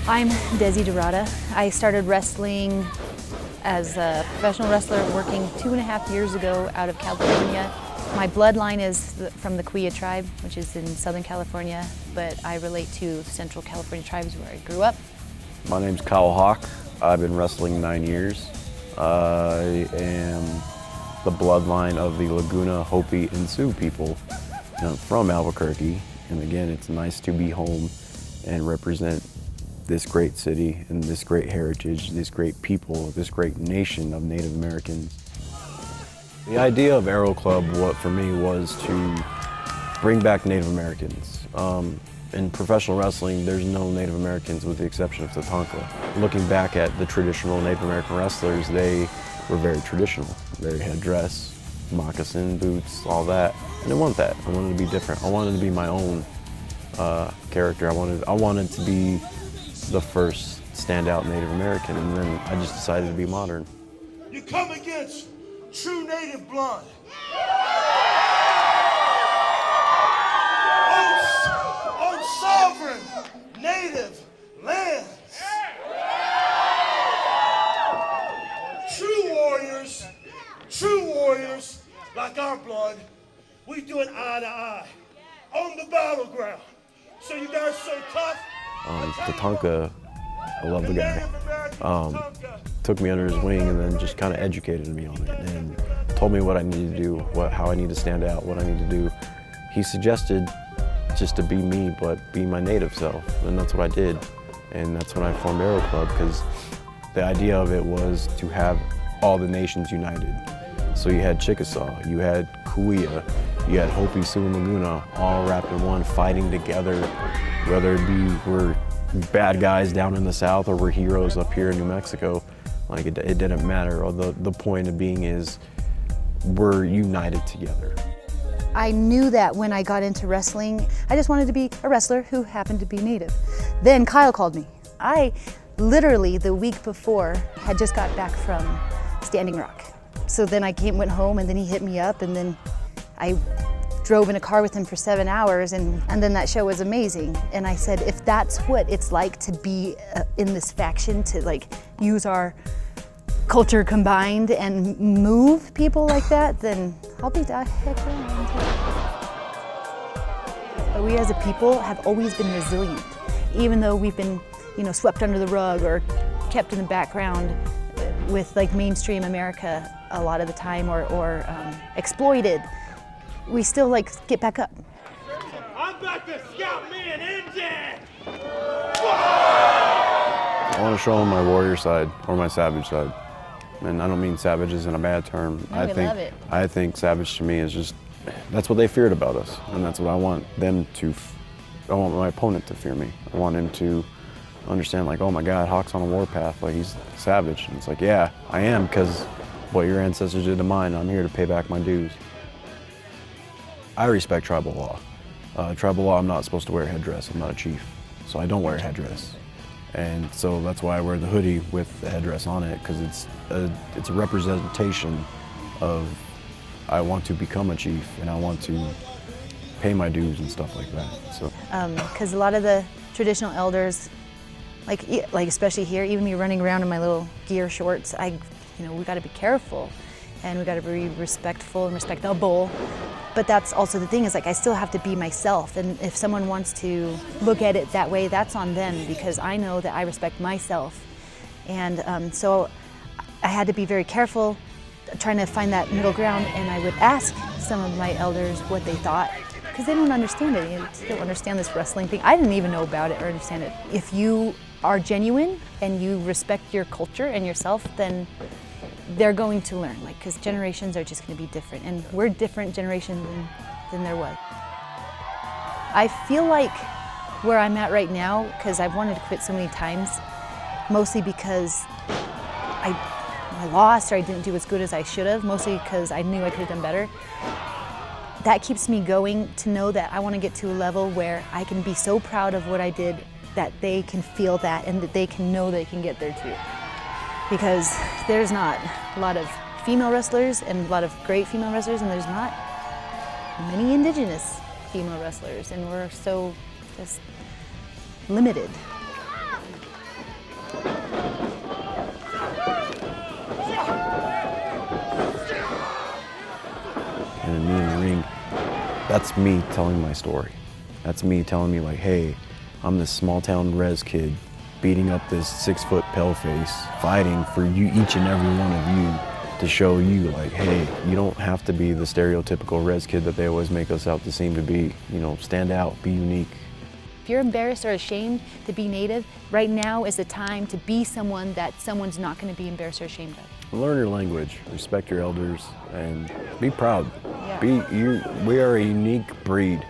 I'm Desi Dorada. I started wrestling as a professional wrestler working 2.5 years ago out of California. My bloodline is from the Kuya tribe, which is in Southern California, but I relate to Central California tribes where I grew up. My name's Kyle Hawk. I've been wrestling 9 years. I am the bloodline of the Laguna, Hopi, and Sioux people. I'm from Albuquerque, and again, it's nice to be home and represent this great city and this great heritage, this great people, this great nation of Native Americans. The idea of Aero Club, for me, was to bring back Native Americans. In professional wrestling, there's no Native Americans with the exception of Tatanka. Looking back at the traditional Native American wrestlers, they were very traditional. Very headdress, moccasin, boots, all that. I didn't want that. I wanted to be different. I wanted to be my own character. I wanted to be the first standout Native American, and then I just decided to be modern. You come against true Native blood. On sovereign Native lands. True warriors like our blood, we do it eye to eye on the battleground. So you guys so tough. Tatanka, I love the guy, took me under his wing and then just kind of educated me on it and told me what I needed to do, how I need to stand out, what I need to do. He suggested just to be me, but be my native self, and that's what I did. And that's when I formed Aero Club, because the idea of it was to have all the nations united. So you had Chickasaw, you had Kuya, you had Hopi, Sioux, and Laguna, all wrapped in one, fighting together, whether it be we're bad guys down in the south or we're heroes up here in New Mexico. Like it didn't matter. The point of being is we're united together. I knew that when I got into wrestling, I just wanted to be a wrestler who happened to be Native. Then Kyle called me. I literally, the week before, had just got back from Standing Rock. So then I went home, and then he hit me up, and then I drove in a car with him for 7 hours, and then that show was amazing. And I said, if that's what it's like to be in this faction, to like use our culture combined and move people like that, then I'll be the heck yeah. But we as a people have always been resilient, even though we've been, swept under the rug or kept in the background with like mainstream America a lot of the time, or exploited. We still like get back up. I'm about to scout me an engine! I want to show them my warrior side or my savage side. And I don't mean savage is in a bad term. No, love it. I think savage to me is just, that's what they feared about us. And that's what I want them to, I want my opponent to fear me. I want him to understand, like, oh my God, Hawk's on a warpath, like he's savage. And it's like, yeah, I am, because what your ancestors did to mine, I'm here to pay back my dues. I respect tribal law. Tribal law, I'm not supposed to wear a headdress. I'm not a chief, so I don't wear a headdress. And so that's why I wear the hoodie with the headdress on it, because it's a representation of I want to become a chief and I want to pay my dues and stuff like that. So, because a lot of the traditional elders, like especially here, even me running around in my little gear shorts, we got to be careful, and we got to be respectful and respectable. But that's also the thing, is like I still have to be myself, and if someone wants to look at it that way, that's on them, because I know that I respect myself. And so I had to be very careful trying to find that middle ground, and I would ask some of my elders what they thought, because they don't understand it. They don't understand this wrestling thing. I didn't even know about it or understand it. If you are genuine and you respect your culture and yourself, then they're going to learn, because generations are just going to be different, and we're different generations than there was. I feel like where I'm at right now, because I've wanted to quit so many times, mostly because I lost or I didn't do as good as I should have, mostly because I knew I could have done better. That keeps me going, to know that I want to get to a level where I can be so proud of what I did that they can feel that, and that they can know they can get there too. Because there's not a lot of female wrestlers and a lot of great female wrestlers, and there's not many indigenous female wrestlers, and we're so just limited. that's me telling my story. That's me telling me like, hey, I'm this small town res kid beating up this 6-foot paleface, fighting for you, each and every one of you, to show you like, hey, you don't have to be the stereotypical res kid that they always make us out to seem to be. You know, stand out, be unique. If you're embarrassed or ashamed to be Native, right now is the time to be someone that someone's not going to be embarrassed or ashamed of. Learn your language, respect your elders, and be proud. Yeah. We are a unique breed.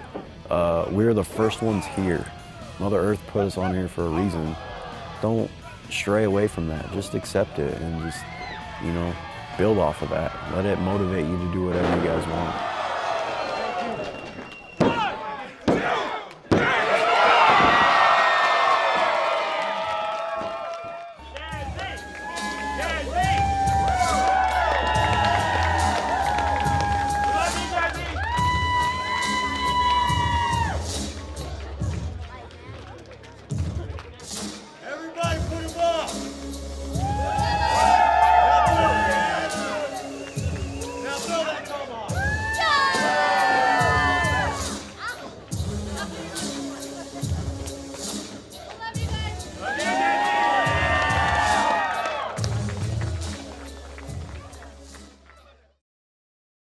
We are the first ones here. Mother Earth put us on here for a reason. Don't stray away from that. Just accept it and just, you know, build off of that. Let it motivate you to do whatever you guys want.